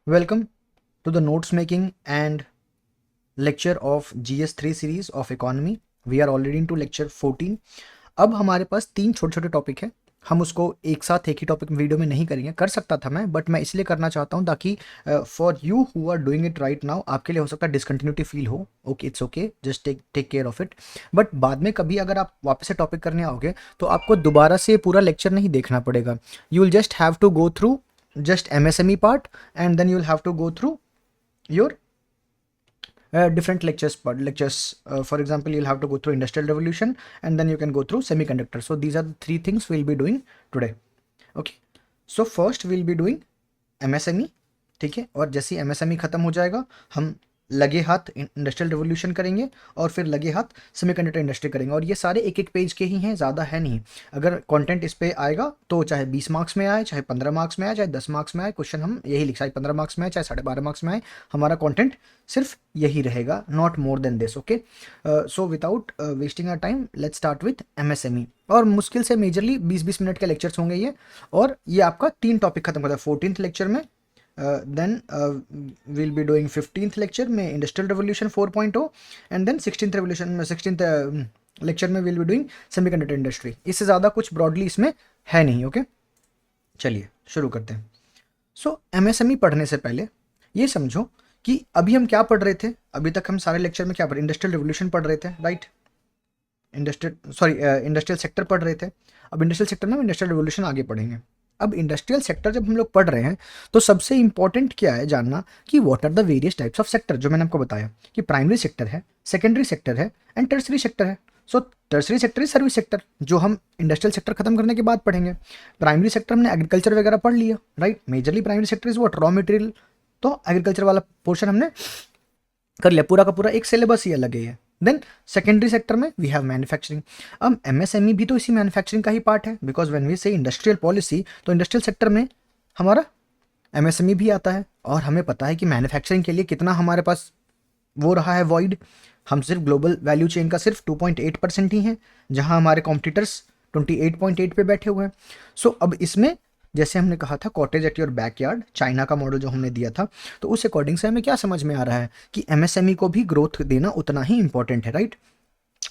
Welcome to the notes making and lecture of GS3 series of economy. We are already into lecture 14. अब हमारे पास तीन छोटे छोटे topic हैं. हम उसको एक साथ एक ही टॉपिक वीडियो में नहीं करेंगे. कर सकता था मैं, बट मैं इसलिए करना चाहता हूँ ताकि for you who are doing it right now आपके लिए हो सकता है डिसकंटिन्यूटी फील हो. Okay, it's okay, just take care of it. But बाद में कभी अगर आप वापस से टॉपिक करने आओगे तो आपको दोबारा से पूरा लेक्चर नहीं देखना पड़ेगा. You will just have to go through just MSME part, and then you'll have to go through your different lectures. For example, you'll have to go through industrial revolution, and then you can go through semiconductor. So these are the three things we'll be doing today. Okay, so first we'll be doing MSME. ठीक है, और जैसे ही MSME खत्म हो जाएगा हम लगे हाथ इंडस्ट्रियल रिवोल्यूशन करेंगे और फिर लगे हाथ सेमीकंडक्टर इंडस्ट्री करेंगे. और ये सारे एक एक पेज के ही हैं, ज़्यादा है नहीं. अगर कंटेंट इस पे आएगा तो चाहे 20 मार्क्स में आए, चाहे 15 मार्क्स में आए, चाहे 10 मार्क्स में आए, क्वेश्चन हम यही लिख, चाहे 15 मार्क्स में आए, चाहे 12.5 मार्क्स में आए, हमारा कंटेंट सिर्फ यही रहेगा, not more than this. Okay, so without wasting our time let's start with MSME. और मुश्किल से मेजरली 20-20 मिनट के लेक्चर्स होंगे ये, और ये आपका 3 टॉपिक खत्म होता है 14th लेक्चर में. Then we'll be doing 15th lecture में industrial revolution 4.0, and then 16th lecture में we'll be doing semiconductor industry. इससे ज़्यादा कुछ broadly इसमें है नहीं. ओके, चलिए शुरू करते हैं. सो MSME पढ़ने से पहले ये समझो कि अभी हम क्या पढ़ रहे थे. अभी तक हम सारे लेक्चर में क्या पढ़ रहे, इंडस्ट्रियल रिवोल्यूशन पढ़ रहे थे, राइट. इंडस्ट्रियल सेक्टर पढ़ रहे थे. अब इंडस्ट्रियल सेक्टर में इंडस्ट्रियल रिवोल्यूशन आगे पढ़ेंगे. अब इंडस्ट्रियल सेक्टर जब हम लोग पढ़ रहे हैं तो सबसे इंपॉर्टेंट क्या है जानना कि what are the various types of sector. जो मैंने आपको बताया कि प्राइमरी सेक्टर है, सेकेंडरी सेक्टर है, एंड टर्सरी सेक्टर है. So tertiary sector is service sector, जो हम इंडस्ट्रियल सेक्टर खत्म करने के बाद पढ़ेंगे. प्राइमरी सेक्टर हमने एग्रीकल्चर वगैरह पढ़ लिया, right. Majorly primary sector is what, raw material. तो एग्रीकल्चर वाला पोर्शन हमने कर लिया, पूरा का पूरा एक सिलेबस ही अलग है. देन सेकेंडरी सेक्टर में वी हैव मैन्युफैक्चरिंग. अब MSME भी तो इसी मैन्युफैक्चरिंग का ही पार्ट है, बिकॉज व्हेन वी से इंडस्ट्रियल पॉलिसी तो इंडस्ट्रियल सेक्टर में हमारा MSME भी आता है. और हमें पता है कि मैन्युफैक्चरिंग के लिए कितना हमारे पास वो रहा है वॉइड. हम सिर्फ ग्लोबल वैल्यू चेन का सिर्फ 2.8% ही हैं, जहां हमारे कॉम्पिटिटर्स 28.8 पे बैठे हुए हैं. सो अब इसमें जैसे हमने कहा था cottage at your backyard, China का मॉडल जो हमने दिया था, तो उस अकॉर्डिंग से हमें क्या समझ में आ रहा है कि MSME को भी ग्रोथ देना उतना ही इंपॉर्टेंट है, right.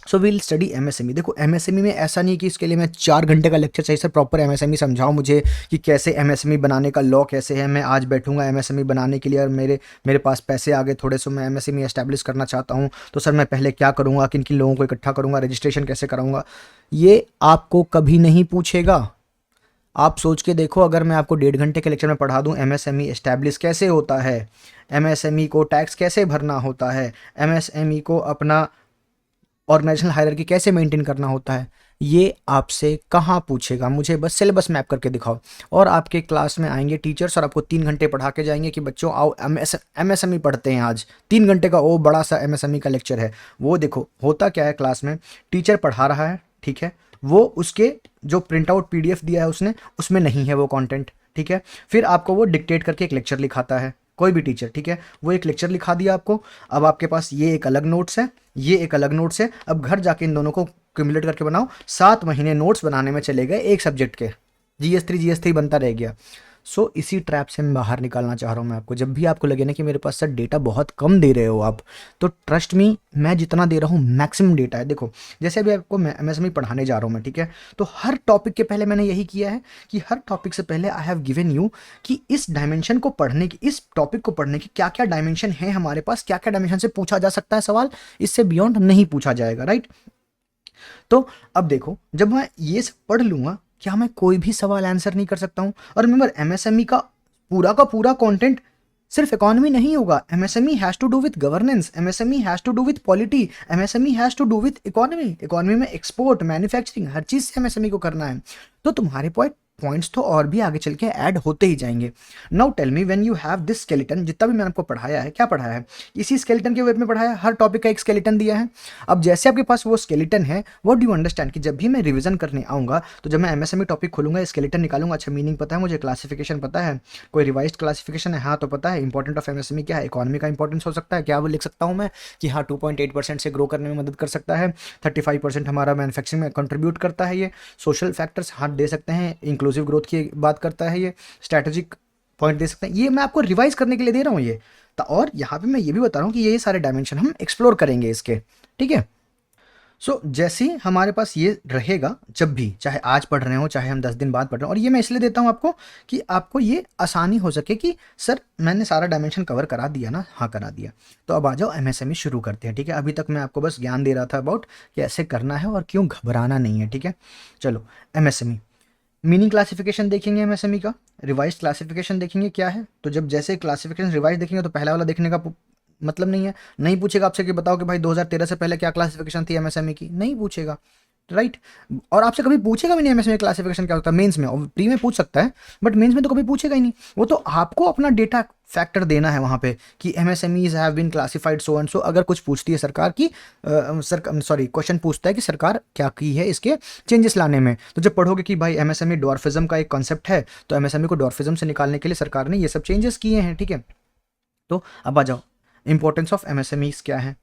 So will study MSME. देखो MSME में ऐसा नहीं है कि इसके लिए मैं 4 घंटे का लेक्चर चाहिए सर, प्रॉपर MSME समझाओ मुझे कि कैसे MSME बनाने का लॉ कैसे है. मैं आज बैठूंगा MSME बनाने के लिए और मेरे पास पैसे आ गए थोड़े, सो मैं MSME एस्टैब्लिश करना चाहता हूँ, तो सर मैं पहले क्या करूँगा, किन किन लोगों को इकट्ठा करूँगा, रजिस्ट्रेशन कैसे कराऊँगा. ये आपको कभी नहीं पूछेगा. आप सोच के देखो, अगर मैं आपको 1.5 घंटे के लेक्चर में पढ़ा दूं MSME एस्टैब्लिश कैसे होता है, MSME को टैक्स कैसे भरना होता है, MSME को अपना ऑर्गेनाइजेशनल हायरार्की कैसे मेंटेन करना होता है, ये आपसे कहाँ पूछेगा. मुझे बस सिलेबस मैप करके दिखाओ. और आपके क्लास में आएंगे टीचर्स और आपको 3 घंटे पढ़ा के जाएंगे कि बच्चों आओ MSME पढ़ते हैं आज. 3 घंटे का वो बड़ा सा MSME का लेक्चर है. वो देखो होता क्या है, क्लास में टीचर पढ़ा रहा है, ठीक है, वो उसके जो प्रिंट आउट PDF दिया है उसने, उसमें नहीं है वो कंटेंट, ठीक है. फिर आपको वो डिक्टेट करके एक लेक्चर लिखाता है, कोई भी टीचर, ठीक है. वो एक लेक्चर लिखा दिया आपको. अब आपके पास ये एक अलग नोट्स है, ये एक अलग नोट्स है. अब घर जाके इन दोनों को क्यूमुलेट करके बनाओ. 7 महीने नोट्स बनाने में चले गए एक सब्जेक्ट के. GS3 बनता रह गया. सो इसी ट्रैप से मैं बाहर निकालना चाह रहा हूँ मैं आपको. जब भी आपको लगे ना कि मेरे पास सर डेटा बहुत कम दे रहे हो आप, तो ट्रस्ट मी, मैं जितना दे रहा हूँ मैक्सिमम डेटा है. देखो जैसे अभी आपको मैं MSME पढ़ाने जा रहा हूँ मैं, ठीक है, तो हर टॉपिक के पहले मैंने यही किया है कि हर टॉपिक से पहले आई हैव गिवन यू कि इस डायमेंशन को पढ़ने की, इस टॉपिक को पढ़ने की क्या क्या डायमेंशन है हमारे पास, क्या क्या डायमेंशन से पूछा जा सकता है सवाल, इससे बियॉन्ड नहीं पूछा जाएगा, राइट. तो अब देखो, जब मैं ये सब पढ़ लूंगा, क्या मैं कोई भी सवाल आंसर नहीं कर सकता हूँ. और रिमेंबर MSME का पूरा कंटेंट सिर्फ इकोनॉमी नहीं होगा. MSME has to do with governance, MSME has to do with polity, MSME has to do with economy में एक्सपोर्ट, मैन्युफैक्चरिंग, हर चीज से MSME को करना है. तो तुम्हारे पॉइंट्स तो और भी आगे चल के ऐड होते ही जाएंगे. Now tell me, when you have this skeleton, जितना भी मैंने आपको पढ़ाया है, क्या पढ़ाया है, इसी स्केलेटन के वेब में पढ़ाया है. हर टॉपिक का एक स्केलेटन दिया है. अब जैसे आपके पास वो स्केलेटन है, व्हाट डू यू अंडरस्टैंड कि जब भी मैं रिवीजन करने आऊँगा तो जब मैं MSME टॉपिक खोलूंगा, स्केलेटन निकालूंगा, अच्छा मीनिंग पता है मुझे, क्लासिफिकेशन पता है, कोई रिवाइज्ड क्लासिफिकेशन है, हाँ तो पता है. इंपॉर्टेंट ऑफ MSME क्या है, इकोनॉमी का इंपॉर्टेंस हो सकता है, क्या वो लिख सकता हूँ मैं कि हाँ 2.8% से ग्रो करने में मदद कर सकता है, 35% हमारा मैन्युफैक्चरिंग में कंट्रीब्यूट करता है, ये सोशल फैक्टर्स हाथ दे सकते हैं, इंक्लूसिव ग्रोथ की बात करता है, ये स्ट्रैटेजिक पॉइंट दे सकते हैं। ये मैं आपको रिवाइज करने के लिए दे रहा हूँ ये। तो और यहाँ पे मैं ये भी बता रहा हूँ कि ये सारे डायमेंशन हम एक्सप्लोर करेंगे इसके, ठीक है। सो जैसे ही हमारे पास ये रहेगा, जब भी चाहे आज पढ़ रहे हो चाहे हम 10 दिन बाद पढ़ रहे हो, और ये मैं इसलिए देता हूँ आपको कि आपको ये आसानी हो सके कि सर मैंने सारा डायमेंशन कवर करा दिया ना, हाँ करा दिया। तो अब आ जाओ एमएसएमई शुरू करते हैं, ठीक है। अभी तक मैं आपको बस ज्ञान दे रहा था अबाउट कैसे करना है और क्यों घबराना नहीं है, ठीक है। चलो एमएसएमई मीनिंग क्लासिफिकेशन देखेंगे, एमएसएमई का रिवाइज क्लासिफिकेशन देखेंगे क्या है। तो जब जैसे क्लासिफिकेशन रिवाइज देखेंगे तो पहला वाला देखने का मतलब नहीं है, नहीं पूछेगा आपसे कि बताओ कि भाई 2013 से पहले क्या क्लासिफिकेशन थी एमएसएमई की, नहीं पूछेगा, राइट। और आपसे कभी पूछेगा भी नहीं एमएसएमई क्लासिफिकेशन क्या होता है मेंस में, और प्री में पूछ सकता है बट मेंस में तो कभी पूछेगा ही नहीं। वो तो आपको अपना डेटा फैक्टर देना है वहाँ पे कि MSMEs have been classified so and so. अगर कुछ पूछती है सरकार की क्वेश्चन पूछता है कि सरकार क्या की है इसके चेंजेस लाने में, तो जब पढ़ोगे कि भाई एमएसएमई डॉर्फिज्म का एक कॉन्सेप्ट है, तो एमएसएमई को डॉर्फिज्म से निकालने के लिए सरकार ने ये सब चेंजेस किए हैं, ठीक है। तो अब आ जाओ इंपॉर्टेंस ऑफ एमएसएमईज क्या है।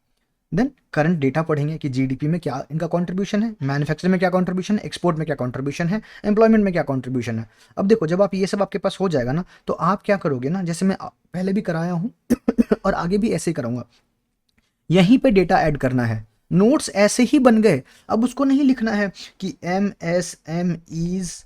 देन करंट डेटा पढ़ेंगे कि जीडीपी में क्या इनका कंट्रीब्यूशन है, मैन्युफैक्चरिंग में क्या कंट्रीब्यूशन है, एक्सपोर्ट में क्या कंट्रीब्यूशन है, एम्प्लॉयमेंट में क्या कंट्रीब्यूशन है। अब देखो जब आप ये सब आपके पास हो जाएगा ना, तो आप क्या करोगे ना, जैसे मैं पहले भी कराया हूँ और आगे भी ऐसे ही कराऊंगा, यहीं पे डेटा ऐड करना है। नोट्स ऐसे ही बन गए, अब उसको नहीं लिखना है कि MSMEs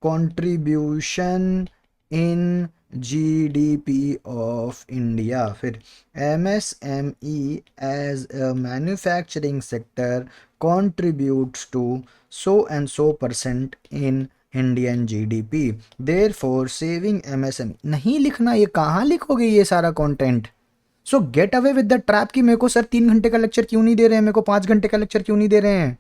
contribution in GDP of India, फिर MSME as a manufacturing sector contributes to so and so percent in Indian GDP, therefore saving MSME नहीं लिखना। ये कहाँ लिखोगे ये सारा content. So get away with the trap कि मेरे को सर 3 घंटे का लेक्चर क्यों नहीं दे रहे हैं, मेरे को 5 घंटे का लेक्चर क्यों नहीं दे रहे हैं।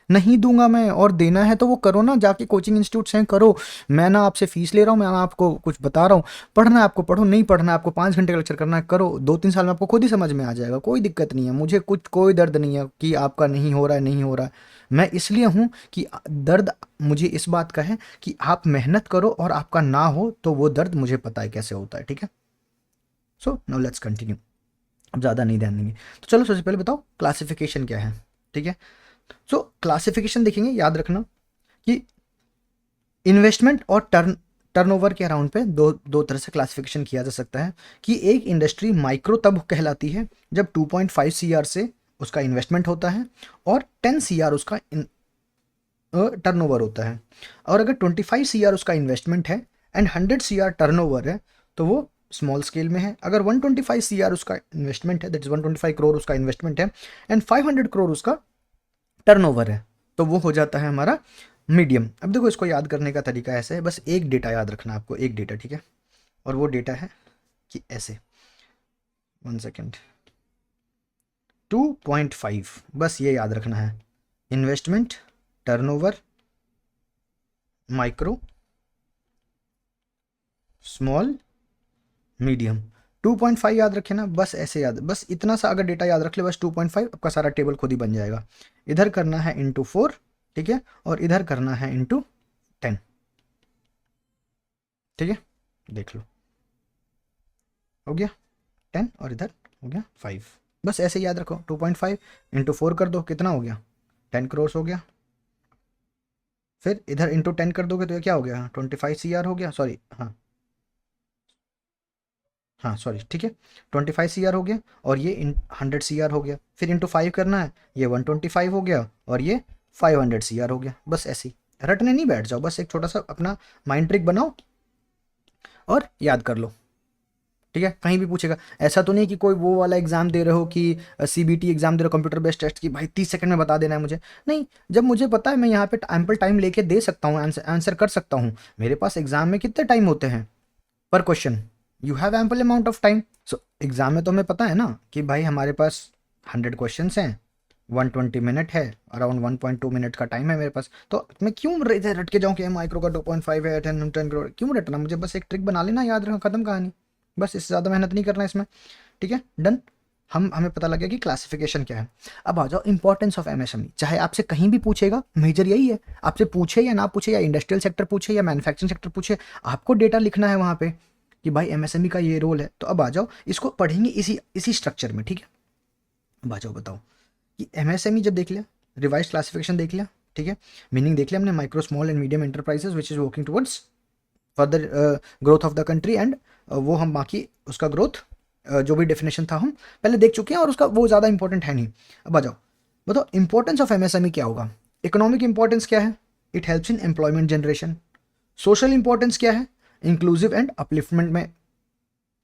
नहीं दूंगा मैं, और देना है तो वो करो ना, जाके कोचिंग इंस्टीट्यूट से करो। मैं ना आपसे फीस ले रहा हूँ, मैं ना आपको कुछ बता रहा हूँ। पढ़ना है आपको पढ़ो, नहीं पढ़ना है आपको 5 घंटे का लेक्चर करना है करो, 2-3 साल में आपको खुद ही समझ में आ जाएगा, कोई दिक्कत नहीं है। मुझे कुछ कोई दर्द नहीं है कि आपका नहीं हो रहा है नहीं हो रहा है। मैं इसलिए हूँ कि दर्द मुझे इस बात का है कि आप मेहनत करो और आपका ना हो तो वो दर्द मुझे पता है कैसे होता है, ठीक है। सो नाउ लेट्स कंटिन्यू, अब ज़्यादा नहीं ध्यान देंगे। तो चलो सबसे पहले बताओ क्लासिफिकेशन क्या है, ठीक है। सो क्लासिफिकेशन देखेंगे, याद रखना कि इन्वेस्टमेंट और टर्नओवर के अराउंड पे दो तरह से क्लासिफिकेशन किया जा सकता है कि एक इंडस्ट्री माइक्रो तब कहलाती है जब 2.5 सीआर से उसका इन्वेस्टमेंट होता है और 10 सीआर उसका टर्नओवर होता है। और अगर 25 सीआर उसका इन्वेस्टमेंट है एंड 100 सीआर टर्नओवर है तो वो स्मॉल स्केल में है। अगर 125 सीआर उसका इन्वेस्टमेंट है, दैट इज 125 करोड़ उसका इन्वेस्टमेंट है एंड 500 करोड़ उसका टर्नओवर है, तो वो हो जाता है हमारा मीडियम। अब देखो इसको याद करने का तरीका ऐसे है, बस एक डेटा याद रखना आपको, एक डेटा, ठीक है। और वो डेटा है कि ऐसे 1 सेकेंड 2.5, बस ये याद रखना है, investment, turnover, micro, small, medium, 2.5 याद रखे ना, बस ऐसे याद, बस इतना सा अगर डेटा याद रख ले, बस 2.5 आपका सारा टेबल खुद ही बन जाएगा। इधर करना है इंटू 4, ठीक है, और इधर करना है इंटू 10, ठीक है। देख लो हो गया 10 और इधर हो गया 5, बस ऐसे याद रखो। 2.5 इंटू 4 कर दो, कितना हो गया 10 करोड़ हो गया। फिर इधर इंटू 10 कर दोगे तो ये क्या हो गया 25 सीआर हो गया, सॉरी हाँ हाँ सॉरी, ठीक है 25 सीआर हो गया और ये 100 सीआर हो गया। फिर इंटू 5 करना है, ये 125 हो गया और ये 500 सीआर हो गया। बस ऐसे ही रटने नहीं बैठ जाओ, बस एक छोटा सा अपना माइंड ट्रिक बनाओ और याद कर लो, ठीक है। कहीं भी पूछेगा, ऐसा तो नहीं कि कोई वो वाला एग्जाम दे रहे हो कि सीबीटी एग्जाम दे रहे हो कंप्यूटर बेस्ड टेस्ट की, भाई 30 सेकंड में बता देना है मुझे, नहीं। जब मुझे पता है मैं यहाँ पे एम्पल टाइम लेके दे सकता हूँ, आंसर कर सकता हूँ। मेरे पास एग्जाम में कितने टाइम होते हैं पर question, you have ample amount of time. So exam में तो हमें पता है ना कि भाई हमारे पास 100 क्वेश्चन हैं, 120 मिनट है, अराउंड 1.2 मिनट का टाइम है मेरे पास। तो मैं क्यों रट के जाऊँ कि माइक्रो का 2.5 है, 10 करोड़, क्यों रटना, मुझे बस एक ट्रिक बना लेना, याद रखना, खत्म कहानी। बस इससे ज़्यादा मेहनत नहीं करना इसमें, ठीक है, डन। हमें पता लग गया कि क्लासिफिकेशन क्या है। अब आ जाओ इंपॉर्टेंस ऑफ एमएसएमई। चाहे आपसे कहीं भी पूछेगा, मेजर यही है, आपसे पूछे या ना पूछे, या इंडस्ट्रियल सेक्टर पूछे या मैन्युफैक्चरिंग सेक्टर पूछे, आपको डेटा लिखना है वहाँ पे कि भाई एमएसएमई का ये रोल है। तो अब आ जाओ इसको पढ़ेंगे इसी इसी स्ट्रक्चर में, ठीक है। अब आ जाओ बताओ कि एमएसएमई जब देख लिया, रिवाइज क्लासिफिकेशन देख लिया, ठीक है, मीनिंग देख लिया हमने, micro small and medium enterprises which is working towards further growth of the country and वो हम बाकी उसका ग्रोथ जो भी डेफिनेशन था हम पहले देख चुके हैं और उसका वो ज़्यादा इंपॉर्टेंट है नहीं। अब आ जाओ, बताओ इंपॉर्टेंस ऑफ एमएसएमई क्या होगा। इकोनॉमिक इंपॉर्टेंस क्या है, it helps in employment generation. Social importance क्या है, इंक्लूसिव एंड अपलिफ्टमेंट में,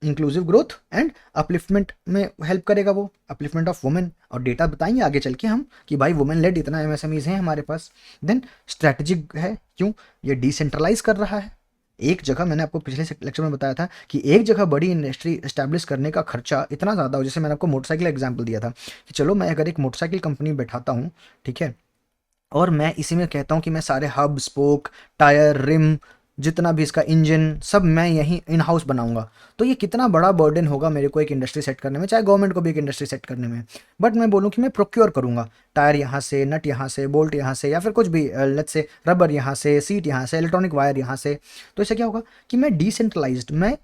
इंक्लूसिव ग्रोथ एंड अपलिफ्टमेंट में हेल्प करेगा वो, अपलिफ्टमेंट ऑफ वुमेन। और डेटा बताएंगे आगे चल के हम कि भाई वुमेन लेड इतना एमएसएमईज हैं हमारे पास। देन स्ट्रैटेजिक है, क्यों, ये डिसेंट्रलाइज कर रहा है। एक जगह, मैंने आपको पिछले लेक्चर में बताया था कि एक जगह बड़ी इंडस्ट्री एस्टैब्लिश करने का खर्चा इतना ज़्यादा हो, जैसे मैंने आपको मोटरसाइकिल एग्जाम्पल दिया था कि चलो मैं अगर एक मोटरसाइकिल कंपनी बैठाता हूँ, ठीक है, और मैं इसी में कहता हूँ कि मैं सारे हब, स्पोक, टायर, रिम, जितना भी इसका इंजन सब मैं यहीं इन हाउस बनाऊंगा, तो ये कितना बड़ा बर्डन होगा मेरे को एक इंडस्ट्री सेट करने में, चाहे गवर्नमेंट को भी एक इंडस्ट्री सेट करने में। बट मैं बोलूँ कि मैं प्रोक्योर करूंगा, टायर यहाँ से, नट यहाँ से, बोल्ट यहाँ से, या फिर कुछ भी, लेट्स से रबर यहाँ से, सीट यहाँ से, इलेक्ट्रॉनिक वायर यहाँ से। तो इससे क्या होगा कि मैं डिसेंट्रलाइज्ड, मैं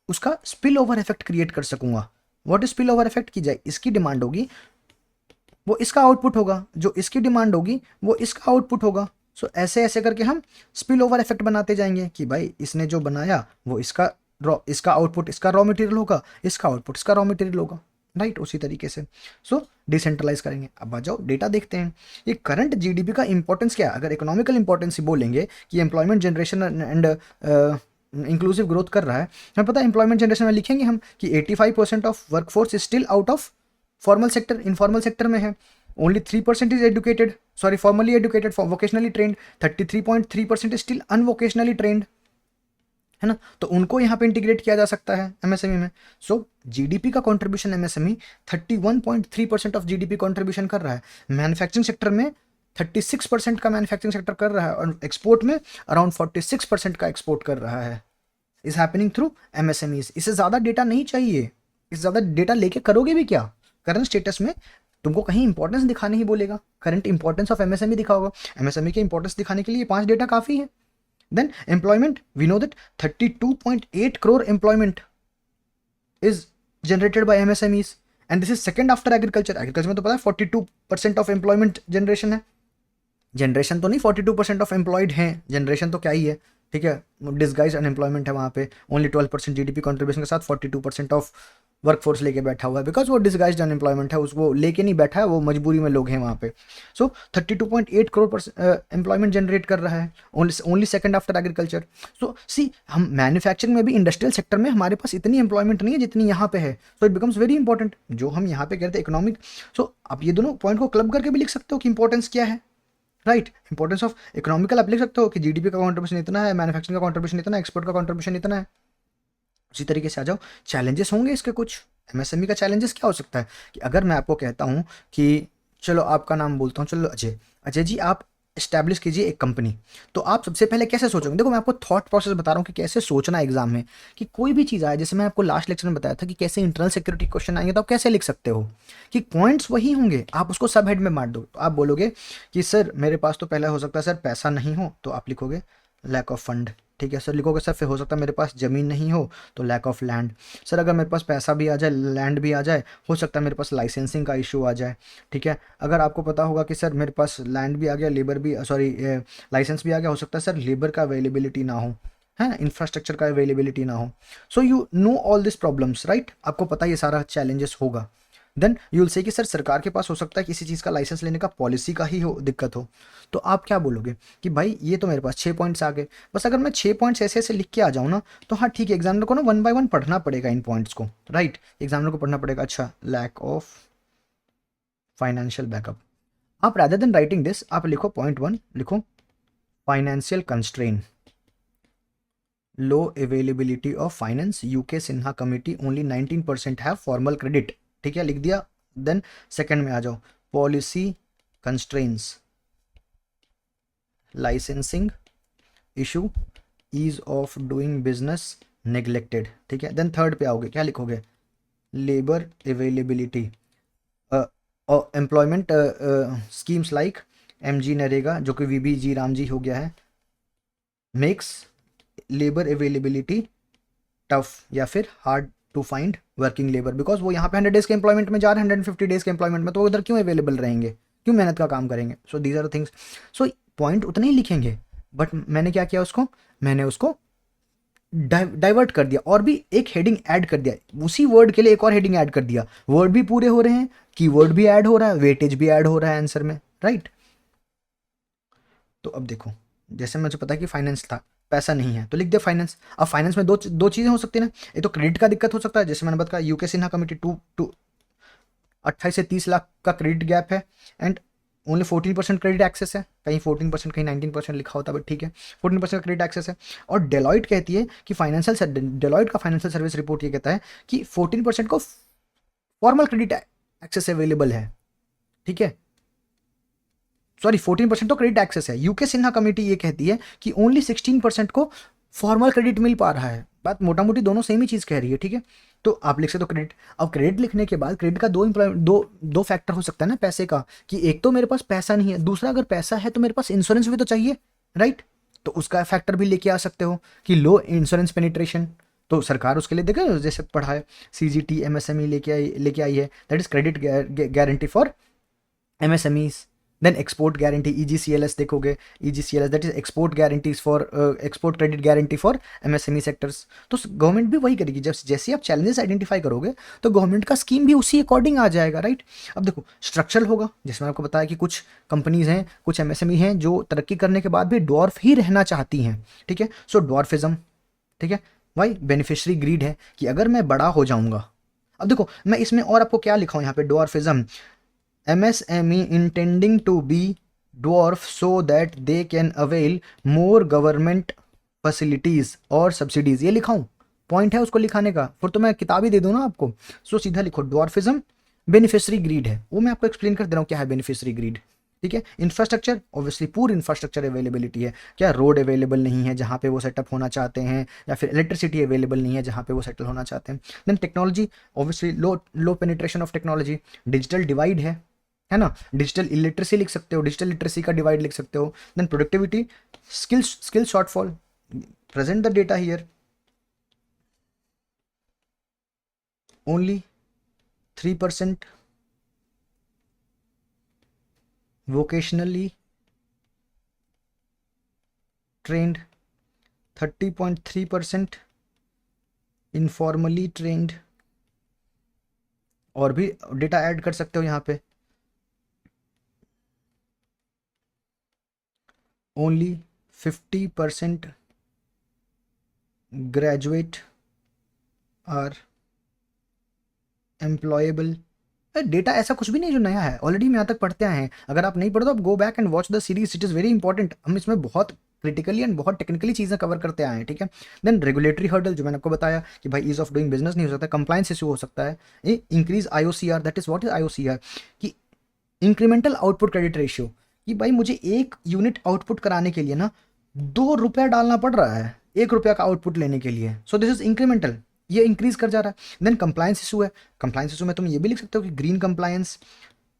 उसका स्पिल ओवर इफेक्ट क्रिएट कर सकूंगा। What is spill over effect की जाए, इसकी डिमांड होगी वो इसका आउटपुट होगा, जो इसकी डिमांड होगी वो इसका आउटपुट होगा। सो ऐसे ऐसे करके हम स्पिल ओवर इफेक्ट बनाते जाएंगे कि भाई इसने जो बनाया वो इसका आउटपुट इसका रॉ मटेरियल होगा, इसका आउटपुट इसका रॉ मटेरियल होगा, राइट। उसी तरीके से सो डिसेंट्रलाइज करेंगे। अब आ जाओ डेटा देखते हैं, ये करंट जीडीपी का इंपॉर्टेंस क्या है। अगर इकोनॉमिकल इंपॉर्टेंस बोलेंगे कि employment generation and inclusive growth कर रहा है, हमें पता है एम्प्लॉयमेंट जनरेशन में लिखेंगे हम कि 85% of workforce is still out of formal sector, informal sector में है। Only 3% is educated, sorry formally educated, vocationally trained 33.3% is still unvocationally trained, है ना। तो उनको यहाँ पे इंटीग्रेट किया जा सकता है एमएसएमई में। सो जीडीपी का contribution MSME 31.3% of GDP contribution कर रहा है। मैन्युफैक्चरिंग सेक्टर में 36% का मैन्युफैक्चरिंग सेक्टर कर रहा है, और एक्सपोर्ट में अराउंड 46% का एक्सपोर्ट कर रहा है। Is happening through MSMEs. इससे ज़्यादा डेटा नहीं चाहिए, इससे ज़्यादा डेटा लेके करोगे भी क्या। करंट स्टेटस में तुमको कहीं इंपॉर्टेंस दिखाने ही बोलेगा, करंट इंपॉर्टेंस ऑफ एमएसएमई दिखाओगा, एमएसएमई के इंपॉर्टेंस दिखाने के लिए 5 डेटा काफ़ी है। Then employment, we know that 32.8 crore employment is generated by MSMEs, and this is second after agriculture. Agriculture में तो पता है 42% of employment generation है। जनरेशन तो नहीं, 42% ऑफ एम्प्लॉयड हैं, जनरेशन तो क्या ही है, ठीक है, डिस्गाइज अनएम्प्लॉयमेंट है वहाँ पे। ओनली 12% जीडीपी कंट्रीब्यूशन के साथ 42% ऑफ वर्कफोर्स लेके बैठा हुआ है, बिकॉज वो डिस्गाइज्ड अनएम्प्लॉयमेंट है, उसको लेके नहीं बैठा है, वो मजबूरी में लोग हैं वहाँ पे। सो 32.8 करोड़ एम्प्लॉयमेंट जनरेट कर रहा है, ओनली सेकंड आफ्टर एग्रीकल्चर। सो सी, हम मैन्युफैक्चरिंग में भी, इंडस्ट्रियल सेक्टर में हमारे पास इतनी एम्प्लॉयमेंट नहीं है जितनी यहाँ पे है। So it becomes very important, जो हम यहाँ पे कहते हैं इकोनॉमिक। सो आप ये दोनों पॉइंट को क्लब करके भी लिख सकते हो कि इंपॉर्टेंस क्या है, राइट। इंपॉर्टेंस ऑफ इकोनॉमिकल आप लिख सकते हो कि जीडीपी का कंट्रीब्यूशन इतना है, मैन्युफैक्चरिंग का कंट्रीब्यूशन इतना है, एक्सपोर्ट का कंट्रीब्यूशन इतना है। उसी तरीके से आ जाओ, चैलेंजेस होंगे इसके कुछ। एमएसएमई का चैलेंजेस क्या हो सकता है कि अगर मैं आपको कहता हूँ कि चलो आपका नाम बोलता हूँ, चलो अजय, अजय जी आप इस्टेब्लिश कीजिए एक कंपनी, तो आप सबसे पहले कैसे सोचोगे। देखो मैं आपको थॉट प्रोसेस बता रहा हूँ कि कैसे सोचना एग्जाम में, कि कोई भी चीज़ आए, जैसे मैं आपको लास्ट लेक्चर में बताया था कि कैसे इंटरनल सिक्योरिटी क्वेश्चन आएंगे, तो आप कैसे लिख सकते हो कि पॉइंट्स वही होंगे, आप उसको सब हेड में बांट दो। तो आप बोलोगे कि सर मेरे पास तो पहले हो सकता है सर पैसा नहीं हो, तो आप लिखोगे लैक ऑफ फंड, ठीक है सर, लिखोगे सर। फिर हो सकता है मेरे पास ज़मीन नहीं हो, तो लैक ऑफ लैंड। सर अगर मेरे पास पैसा भी आ जाए, लैंड भी आ जाए, हो सकता है मेरे पास लाइसेंसिंग का इशू आ जाए, ठीक है। अगर आपको पता होगा कि सर मेरे पास लैंड भी आ गया, लेबर भी, सॉरी लाइसेंस भी आ गया, हो सकता है सर लेबर का अवेलेबिलिटी ना हो, है ना, इंफ्रास्ट्रक्चर का अवेलेबिलिटी ना हो। So you know all this problems, right. आपको पता ये सारा चैलेंजेस होगा। देन यू विल से कि सर सरकार के पास हो सकता है किसी चीज़ का लाइसेंस लेने का पॉलिसी का ही हो दिक्कत हो, तो आप क्या बोलोगे कि भाई ये तो मेरे पास 6 पॉइंट्स आ गए, बस अगर मैं 6 पॉइंट्स ऐसे ऐसे लिख के आ जाऊँ ना, तो हाँ ठीक है, एग्जामिनर को ना 1 बाय 1 पढ़ना पड़ेगा इन पॉइंट्स को, राइट। एग्जामिनर को पढ़ना पड़ेगा। अच्छा, लैक ऑफ फाइनेंशियल बैकअप। आप रादर देन राइटिंग दिस, आप लिखो पॉइंट 1, लिखो financial constraint, low availability of finance, UK Sinha committee, only 19% have formal credit, ठीक है, लिख दिया। देन सेकंड में आ जाओ, policy constraints, licensing issue, ease of doing business neglected, ठीक है। देन थर्ड पे आओगे, क्या लिखोगे, labour availability, employment schemes like MG NREGA, जो कि वीबी जी राम जी हो गया है, मेक्स लेबर अवेलेबिलिटी टफ या फिर hard to find working labour, because वो यहाँ पे 100 डेज के एम्प्लॉयमेंट में जा रहे हैं, 150 डेज के एम्प्लॉयमेंट में, तो वो इधर क्यों अवेलेबल रहेंगे, क्यों मेहनत का काम करेंगे। So these are things. So point उतने ही लिखेंगे, बट मैंने क्या किया उसको, मैंने उसको डाइवर्ट कर दिया और भी एक हेडिंग ऐड कर दिया, उसी वर्ड के लिए एक और हेडिंग ऐड कर दिया, वर्ड भी पूरे हो रहे हैं, कीवर्ड भी ऐड हो रहा है, वेटेज भी ऐड हो रहा है आंसर में, राइट। तो अब देखो, जैसे मुझे पता है कि फाइनेंस था, पैसा नहीं है तो लिख दिया फाइनेंस। अब फाइनेंस में दो दो चीज़ें हो सकती है ना, एक तो क्रेडिट का दिक्कत हो सकता है, जैसे मैंने बताया UK Sinha committee to to 28 से 30 लाख का क्रेडिट गैप है, एंड ओनली 14% क्रेडिट एक्सेस है, कहीं 14% कहीं 19% लिखा होता है, बट ठीक है 14% का क्रेडिट एक्सेस है। और डेलॉइट कहती है कि डेलॉइट का फाइनेंशियल सर्विस रिपोर्ट ये कहता है कि 14% को फॉर्मल क्रेडिट एक्सेस अवेलेबल है, ठीक है, सॉरी 14% तो क्रेडिट एक्सेस है। यूके सिन्हा कमेटी ये कहती है कि ओनली 16% को फॉर्मल क्रेडिट मिल पा रहा है। बात मोटा मोटी दोनों सेम ही चीज़ कह रही है, ठीक है। तो आप लिख सकते हो क्रेडिट। अब क्रेडिट लिखने के बाद क्रेडिट का दो फैक्टर हो सकता है ना पैसे का, कि एक तो मेरे पास पैसा नहीं है, दूसरा अगर पैसा है तो मेरे पास इंश्योरेंस भी तो चाहिए, राइट। तो उसका फैक्टर भी लेके आ सकते हो कि लो इंश्योरेंस पेनिट्रेशन, तो सरकार उसके लिए देखा जैसे पढ़ा है सीजीटी एमएसएमई लेके आई है, that is credit guarantee for MSMEs. Then export guarantee EGCLS देखोगे, EGCLS that is export guarantees for export credit guarantee for MSME sectors. तो गवर्नमेंट भी वही करेगी, जब जैसे आप चैलेंजेस आइडेंटिफाई करोगे तो गवर्नमेंट का स्कीम भी उसी अकॉर्डिंग आ जाएगा, राइट। अब देखो स्ट्रक्चरल होगा, जैसे मैंने आपको बताया कि कुछ कंपनीज हैं, कुछ एमएसएमई हैं जो तरक्की करने के बाद भी डॉर्फ ही रहना चाहती हैं, ठीक है। सो डॉर्फिज्म, ठीक है, भाई बेनिफिशियरी ग्रीड है कि अगर मैं बड़ा हो जाऊंगा। अब देखो मैं इसमें और आपको क्या लिखा हूं यहाँ पे, डॉर्फिज्म MSME intending to be dwarf so that they can avail more government facilities और subsidies, ये लिखा हूँ, पॉइंट है उसको लिखाने का, फिर तो मैं किताब ही दे दूँ ना आपको। सो सीधा लिखो डॉर्फिज्म बेनिफिशियरी ग्रीड है, वो मैं आपको एक्सप्लेन कर दे रहा हूँ क्या है बेनिफिशियरी ग्रीड, ठीक है। इंफ्रास्ट्रक्चर ऑब्वियसली पूरी इंफ्रास्ट्रक्चर अवेलेबिलिटी है, क्या रोड अवेलेबल नहीं है जहाँ पे वो सेटअप होना चाहते हैं, या फिर इलेक्ट्रिसिटी अवेलेबल नहीं है जहाँ पे वो सेटल होना चाहते हैं। Then technology, obviously low penetration of technology. Digital divide है ना, डिजिटल इलिटरेसी लिख सकते हो, डिजिटल लिटरेसी का डिवाइड लिख सकते हो। Then productivity, skill shortfall, present the data here, only 3% vocationally trained, 30.3% informally trained, और भी डेटा ऐड कर सकते हो यहाँ पे। Only 50% graduate are employable. Data ऐसा कुछ भी नहीं जो नया है, ऑलरेडी हम यहाँ तक पढ़ते आए हैं। अगर आप नहीं पढ़ो तो आप go back and watch the series, it is very important. हम इसमें बहुत क्रिटिकली एंड बहुत टेक्निकली चीज़ें कवर करते आए हैं, ठीक है। देन रेगुलेटरी हर्डल, जो मैंने आपको बताया कि भाई ईज ऑफ डूइंग बिजनेस नहीं हो सकता, कंप्लाइंस इशू हो सकता है। Increase IOCR, that is what is IOCR, कि इंक्रीमेंटल आउटपुट क्रेडिट रेशियो, कि भाई मुझे 1 यूनिट आउटपुट कराने के लिए ना 2 रुपया डालना पड़ रहा है 1 रुपया का आउटपुट लेने के लिए, सो दिस इज इंक्रीमेंटल, ये इंक्रीज कर जा रहा है। देन कंप्लायंस इशू है, कंप्लायंस इशू में तुम ये भी लिख सकते हो कि ग्रीन कंप्लायंस,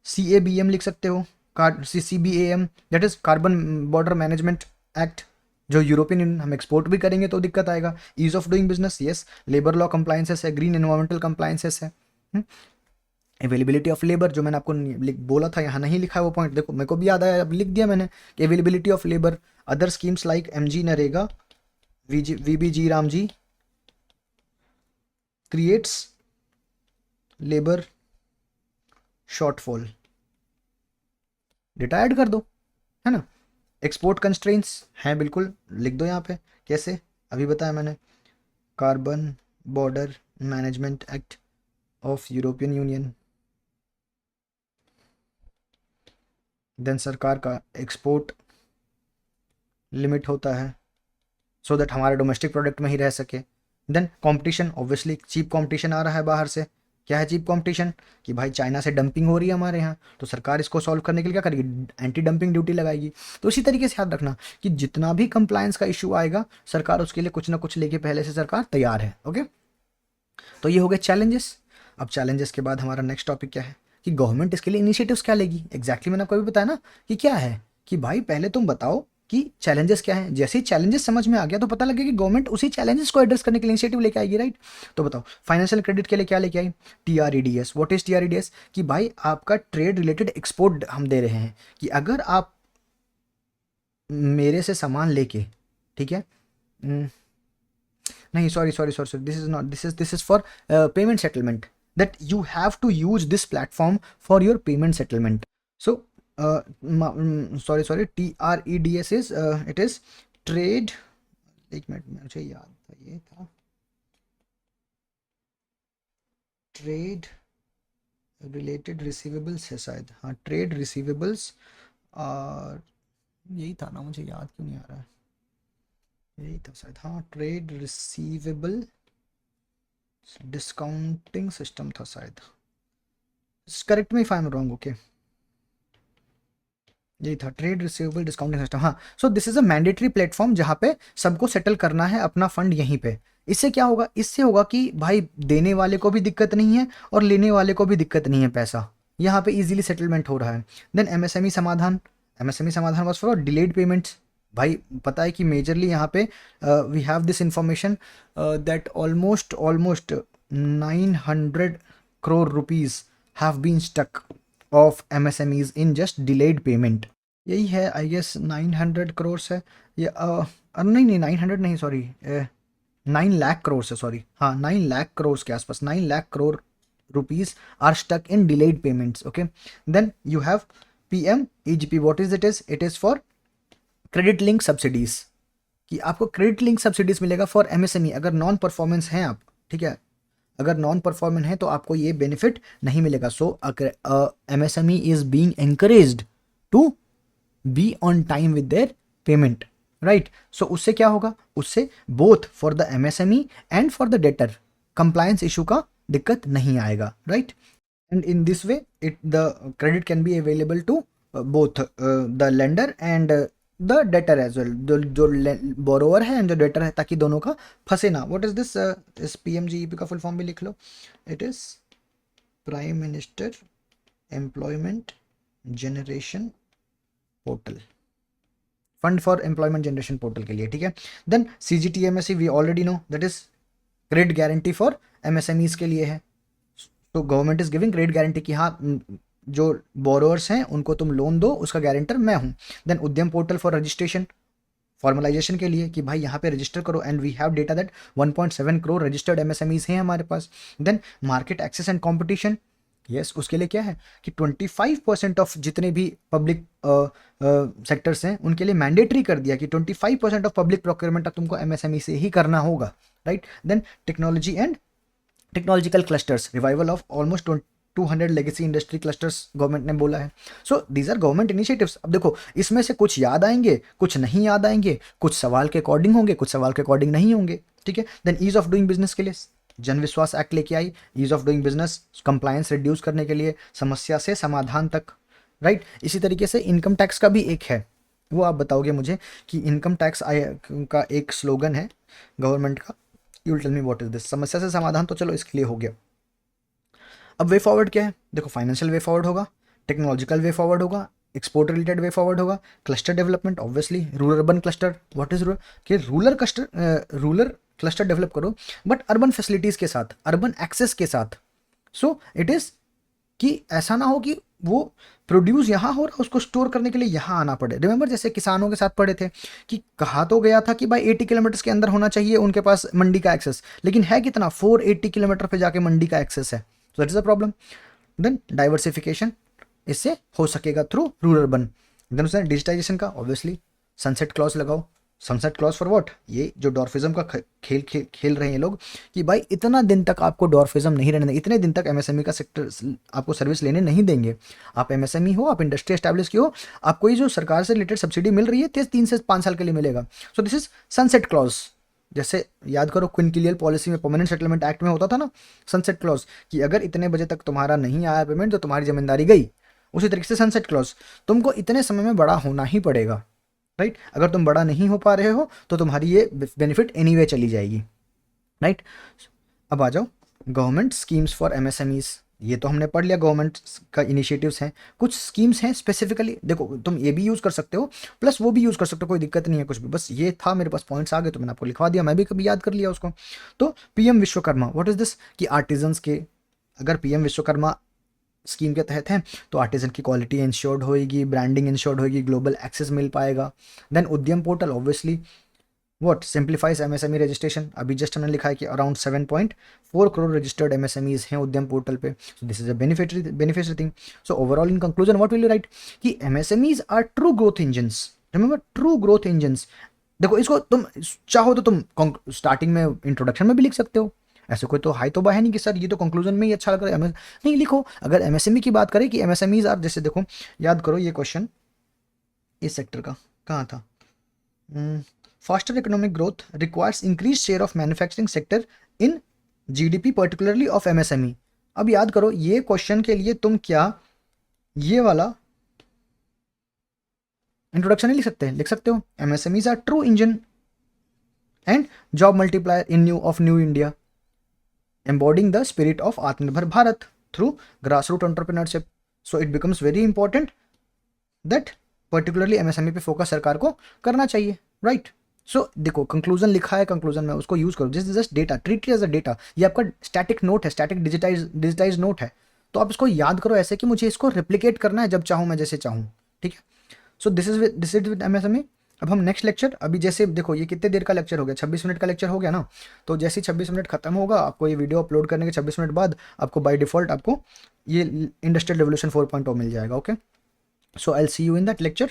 CABM लिख सकते हो, CBAM that is carbon border management act, जो यूरोपियन यूनियन, हम एक्सपोर्ट भी करेंगे तो दिक्कत आएगा। Ease of doing business, yes, labour law compliances है, ग्रीन एनवायरमेंटल कंप्लायंसेस है। अवेलेबिलिटी ऑफ लेबर, जो मैंने आपको बोला था यहाँ नहीं लिखा है वो पॉइंट, देखो मेरे को भी याद आया, अब लिख दिया मैंने कि availability of labour, other schemes like MG NREGA, VBG Ramji creates labour shortfall, data add कर दो, है ना। एक्सपोर्ट कंस्ट्रेंट्स हैं, बिल्कुल लिख दो यहाँ पे, कैसे अभी बताया मैंने, carbon border management act of European Union. Then सरकार का एक्सपोर्ट लिमिट होता है सो दैट हमारे डोमेस्टिक प्रोडक्ट में ही रह सके। Then competition, obviously cheap competition आ रहा है बाहर से, क्या है चीप कंपटीशन, कि भाई चाइना से डंपिंग हो रही है हमारे यहाँ, तो सरकार इसको सॉल्व करने के लिए क्या करेगी, एंटी डंपिंग ड्यूटी लगाएगी। तो इसी तरीके से याद रखना कि जितना भी कंप्लायंस का इशू आएगा सरकार उसके लिए कुछ ना कुछ लेके पहले से सरकार तैयार है, ओके। तो ये हो गए चैलेंजेस। अब चैलेंजेस के बाद हमारा नेक्स्ट टॉपिक क्या है कि गवर्नमेंट इसके लिए इनिशिएटिव्स क्या लेगी। एग्जैक्टली मैंने आपको अभी बताया ना कि क्या है, कि भाई पहले तुम बताओ कि चैलेंजेस क्या हैं, जैसे ही चैलेंजेस समझ में आ गया तो पता लगे कि गवर्नमेंट उसी चैलेंजेस को एड्रेस करने के लिए इनिशिएटिव लेके आएगी, राइट। तो बताओ फाइनेंशियल क्रेडिट के लिए क्या लेके आई, TREDS। व्हाट इज TREDS, कि भाई आपका ट्रेड रिलेटेड एक्सपोर्ट हम दे रहे हैं, कि अगर आप मेरे से सामान लेके, ठीक है, नहीं, sorry, this is not, this is for payment settlement, that you have to use this platform for your payment settlement. So sorry, TREDS is it is trade, एक मिनट, मुझे याद था, ये था ट्रेड रिलेटेड रिसीवेबल्स है शायद, हाँ trade receivables, और यही था ना, मुझे याद क्यों नहीं आ रहा है, यही था शायद, हाँ ट्रेड रिसीवेबल डिस्काउंटिंग सिस्टम था शायद, correct me if I am wrong, okay यही था ट्रेड रिसीवेबल डिस्काउंटिंग सिस्टम, हाँ। सो this is a mandatory platform जहाँ पे सबको सेटल करना है अपना फंड यहीं पे। इससे क्या होगा, इससे होगा कि भाई देने वाले को भी दिक्कत नहीं है और लेने वाले को भी दिक्कत नहीं है, पैसा यहाँ पे इजीली सेटलमेंट हो रहा है। Then MSME Samadhaan, MSME Samadhaan was for delayed payments. भाई पता है कि मेजरली यहाँ पे we have this information that almost 900 crore rupees have been stuck of MSMEs in just delayed payment। यही है आई गेस 900 crores है ये, नहीं 900 नहीं, सॉरी 9 लाख करोड़ है, सॉरी हाँ 9 लाख करोड़ के आसपास, 9 lakh crore rupees are stuck in delayed payments, okay। then you have PM EGP, what is it is for credit link subsidies, कि आपको क्रेडिट लिंक सब्सिडीज मिलेगा फॉर एमएसएमई। अगर नॉन परफॉर्मेंस हैं आप, ठीक है, अगर नॉन परफॉर्मेंट है तो आपको ये बेनिफिट नहीं मिलेगा। So MSME is being encouraged to be on time with their payment, right. So उससे क्या होगा, उससे both for the MSME and for the debtor compliance issue का दिक्कत नहीं आएगा, right. And in this way it the credit can be available to both the lender and the debtor as well, जो borrower है and जो debtor है, ताकि दोनों का फंसे ना। व्हाट इज दिस, इस पीएमजीईपी का फुल फॉर्म भी लिख लो, it is prime minister employment generation portal, fund for employment generation portal के लिए, ठीक है। Then CGTMSE we already know, that is credit guarantee for MSMEs के लिए है। तो government is giving credit guarantee कि हाँ जो बोरोअर्स हैं उनको तुम लोन दो, उसका गारंटर मैं हूँ। देन उद्यम पोर्टल फॉर रजिस्ट्रेशन, फॉर्मलाइजेशन के लिए कि भाई यहाँ पे रजिस्टर करो, and we have data that 1.7 crore registered MSMEs हैं हमारे पास। Then market access and competition, yes उसके लिए क्या है कि 25% ऑफ जितने भी पब्लिक सेक्टर्स हैं उनके लिए मैंडेटरी कर दिया कि 25% ऑफ पब्लिक प्रोक्योरमेंट अब तुमको एमएसएमई से ही करना होगा, right. Then technology and technological clusters, revival of almost 200 legacy industry clusters government ने बोला है। So these are government initiatives. अब देखो इसमें से कुछ याद आएंगे, कुछ नहीं याद आएंगे, कुछ सवाल के अकॉर्डिंग होंगे, कुछ सवाल के अकॉर्डिंग नहीं होंगे, ठीक है। Then ease of doing business के लिए जन विश्वास एक्ट लेके आई, ease of doing business, compliance reduce करने के लिए, समस्या से समाधान तक, राइट। इसी तरीके से इनकम टैक्स का भी एक है, वो आप बताओगे मुझे कि इनकम टैक्स का एक स्लोगन है गवर्नमेंट का, you will tell me what is this. समस्या से समाधान तो चलो इसके लिए हो गया। अब वे फॉरवर्ड क्या है, देखो फाइनेंशियल वे फॉरवर्ड होगा, टेक्नोलॉजिकल वे फॉरवर्ड होगा, एक्सपोर्ट रिलेटेड वे फॉरवर्ड होगा, cluster development obviously, rural urban cluster, what is rural कि रूरल क्लस्टर डेवलप करो बट अर्बन फैसिलिटीज़ के साथ, अर्बन एक्सेस के साथ। सो इट इज़ कि ऐसा ना हो कि वो प्रोड्यूस यहाँ हो रहा है, उसको स्टोर करने के लिए यहाँ आना पड़े। रिमेंबर जैसे किसानों के साथ पढ़े थे कि कहा तो गया था कि भाई 80 किलोमीटर के अंदर होना चाहिए उनके पास मंडी का एक्सेस, लेकिन है कितना, 480 किलोमीटर पे जाके मंडी का एक्सेस है। So that is a problem. Then diversification इससे हो सकेगा थ्रू रूरल अर्बन। देन उसने डिजिटाइजेशन का ऑब्वियसली सनसेट क्लॉज लगाओ। सनसेट क्लॉज फॉर व्हाट, ये जो डॉर्फिज्म का खेल रहे हैं लोग कि भाई इतना दिन तक आपको डॉर्फिज्म नहीं रहने देंगे, इतने दिन तक एमएसएमई का सेक्टर आपको सर्विस लेने नहीं देंगे। आप एमएसएमई हो, आप इंडस्ट्री एस्टैब्लिश की हो, आपको ये जो सरकार से रिलेटेड सब्सिडी मिल रही है 3 से 5 साल के लिए मिलेगा। सो दिस इज सनसेट क्लॉज। जैसे याद करो क्विंटिलियल पॉलिसी में, परमानेंट सेटलमेंट एक्ट में होता था ना सनसेट क्लॉज कि अगर इतने बजे तक तुम्हारा नहीं आया पेमेंट तो तुम्हारी जिम्मेदारी गई। उसी तरीके से सनसेट क्लॉज, तुमको इतने समय में बड़ा होना ही पड़ेगा, राइट। अगर तुम बड़ा नहीं हो पा रहे हो तो तुम्हारी ये बेनिफिट एनीवे चली जाएगी, राइट। अब आ जाओ गवर्नमेंट स्कीम्स फॉर एमएसएमईज। ये तो हमने पढ़ लिया गवर्नमेंट का इनिशिएटिव्स हैं। कुछ स्कीम्स हैं स्पेसिफिकली, देखो तुम ये भी यूज़ कर सकते हो प्लस वो भी यूज़ कर सकते हो, कोई दिक्कत नहीं है कुछ भी। बस ये था मेरे पास पॉइंट्स आ गए तो मैंने आपको लिखवा दिया, मैं भी कभी याद कर लिया उसको। तो PM Vishwakarma, what is this कि आर्टिजन्स के अगर पीएम विश्वकर्मा स्कीम के तहत है तो आर्टिजन की क्वालिटी इंश्योर्ड होएगी, ब्रांडिंग इंश्योर्ड होएगी, ग्लोबल एक्सेस मिल पाएगा। देन उद्यम portal obviously what simplifies MSME registration, अभी जस्ट हमने लिखा है कि अराउंड 7.4 करोड़ रजिस्टर्ड एमएसएमईज हैं उद्यम पोर्टल पे, so this is a beneficiary thing. So overall in conclusion what will you write कि MSMEs are true growth engines, remember true growth engines. देखो इसको तुम चाहो तो तुम स्टार्टिंग में इंट्रोडक्शन में भी लिख सकते हो, ऐसे कोई तो हाई तो है नहीं कि सर ये तो कंक्लूजन में ही अच्छा लग रहा है, नहीं लिखो। अगर एमएसएमई की बात करें कि एमएसएमईज आर, जैसे देखो याद करो ये क्वेश्चन इस सेक्टर का कहाँ था, faster economic growth requires increase share of manufacturing sector in GDP particularly of MSME. अब याद करो ये क्वेश्चन के लिए तुम क्या ये वाला इंट्रोडक्शन नहीं लिख सकते, लिख सकते हो MSMEs are true engine and job multiplier in new India embodying the spirit of Atmanirbhar Bharat through grassroots entrepreneurship. So it becomes very important that particularly MSME पे फोकस सरकार को करना चाहिए, राइट। सो देखो कंक्लूजन लिखा है, कंक्लूजन में उसको यूज करो, this is just data, treat it as a data. ये आपका स्टैटिक नोट है, स्टैटिक डिजिटाइज नोट है, तो आप इसको याद करो ऐसे कि मुझे इसको रिप्लिकेट करना है जब चाहूँ मैं, जैसे चाहूँ, ठीक है। सो दिस इज विद एमएसएमई। अब हम नेक्स्ट लेक्चर, अभी जैसे देखो ये कितने देर का लेक्चर हो गया, 26 मिनट का लेक्चर हो गया ना, तो जैसे ही 26 मिनट खत्म होगा आपको ये वीडियो अपलोड करने के 26 मिनट बाद आपको बाय डिफॉल्ट आपको ये इंडस्ट्रियल रेवोल्यूशन 4.0 मिल जाएगा, okay. So I will see you in that lecture.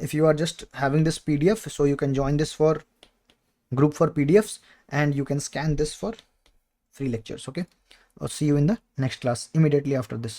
If you are just having this PDF, so you can join this for group for PDFs and you can scan this for free lectures, okay। I'll see you in the next class immediately after this.